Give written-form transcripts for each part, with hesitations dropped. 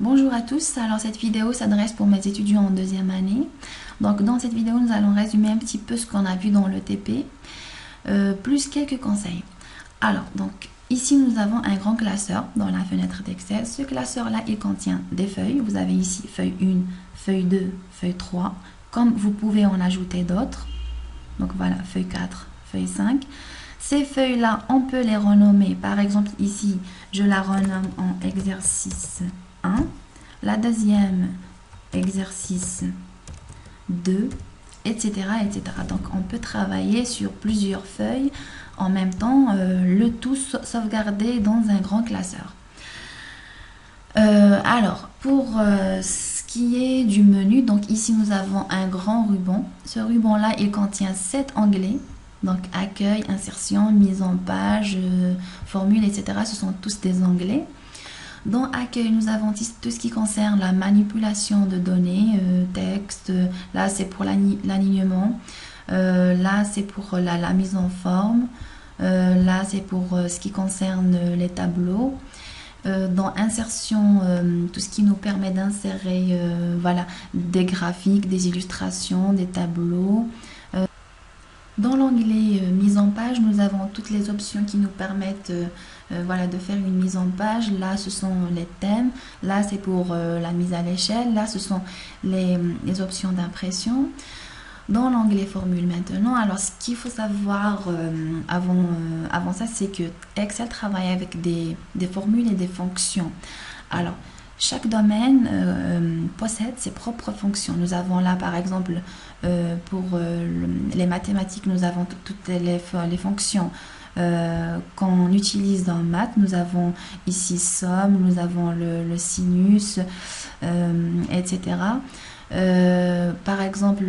Bonjour à tous, alors cette vidéo s'adresse pour mes étudiants en deuxième année. Donc dans cette vidéo, nous allons résumer un petit peu ce qu'on a vu dans le TP, plus quelques conseils. Alors, donc ici nous avons un grand classeur dans la fenêtre d'Excel. Ce classeur-là, il contient des feuilles. Vous avez ici feuille 1, feuille 2, feuille 3. Comme vous pouvez en ajouter d'autres. Donc voilà, feuille 4, feuille 5. Ces feuilles-là, on peut les renommer. Par exemple, ici, je la renomme en exercice 1. La deuxième, exercice 2, etc., etc. Donc, on peut travailler sur plusieurs feuilles en même temps, le tout sauvegardé dans un grand classeur. Alors, pour ce qui est du menu, donc ici nous avons un grand ruban. Ce ruban-là, il contient 7 onglets. Donc accueil, insertion, mise en page, formule, etc. Ce sont tous des onglets. Dans accueil, nous avons tout ce qui concerne la manipulation de données, texte. Là, c'est pour l'alignement. Là, c'est pour la mise en forme. Là, c'est pour ce qui concerne les tableaux. Dans insertion, tout ce qui nous permet d'insérer voilà, des graphiques, des illustrations, des tableaux. Dans l'onglet mise en page, nous avons toutes les options qui nous permettent voilà, de faire une mise en page. Là, ce sont les thèmes. Là, c'est pour la mise à l'échelle. Là, ce sont les options d'impression. Dans l'onglet formule maintenant, alors ce qu'il faut savoir avant ça, c'est que Excel travaille avec des formules et des fonctions. Alors, chaque domaine possède ses propres fonctions. Nous avons là, par exemple, pour les mathématiques, nous avons toutes les fonctions qu'on utilise dans maths. Nous avons ici somme, nous avons le sinus, etc. Par exemple,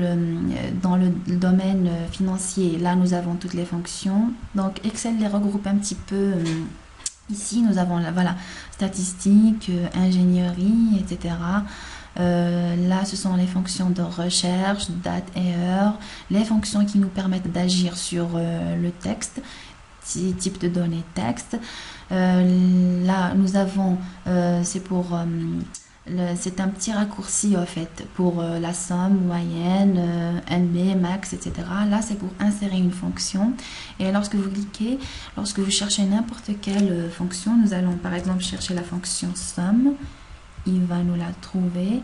dans le domaine financier, là, nous avons toutes les fonctions. Donc, Excel les regroupe un petit peu. Ici, nous avons voilà, statistiques, ingénierie, etc. Là, ce sont les fonctions de recherche, date et heure, les fonctions qui nous permettent d'agir sur le texte, type de données texte. Là, nous avons, c'est pour... c'est un petit raccourci en fait pour la somme, moyenne, NB, max, etc. Là, c'est pour insérer une fonction. Et lorsque vous cliquez, lorsque vous cherchez n'importe quelle fonction, nous allons par exemple chercher la fonction somme. Il va nous la trouver.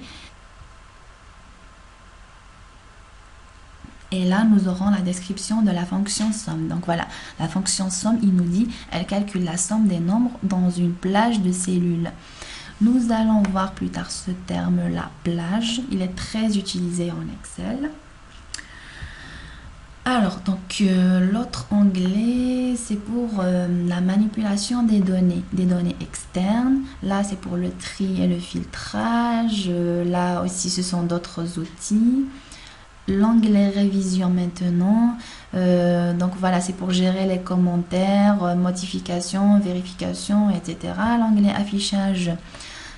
Et là, nous aurons la description de la fonction somme. Donc voilà, la fonction somme, il nous dit, elle calcule la somme des nombres dans une plage de cellules. Nous allons voir plus tard ce terme-là, plage. Il est très utilisé en Excel. Alors, donc, l'autre onglet, c'est pour la manipulation des données externes. Là, c'est pour le tri et le filtrage. Là aussi, ce sont d'autres outils. L'onglet révision maintenant. Donc, voilà, c'est pour gérer les commentaires, modifications, vérifications, etc. L'onglet affichage,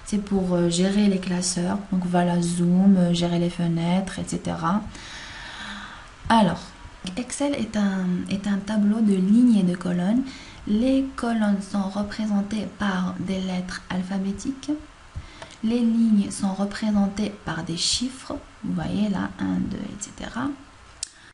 c'est pour gérer les classeurs. Donc, voilà, zoom, gérer les fenêtres, etc. Alors, Excel est un tableau de lignes et de colonnes. Les colonnes sont représentées par des lettres alphabétiques. Les lignes sont représentées par des chiffres. Vous voyez là, 1, 2, etc.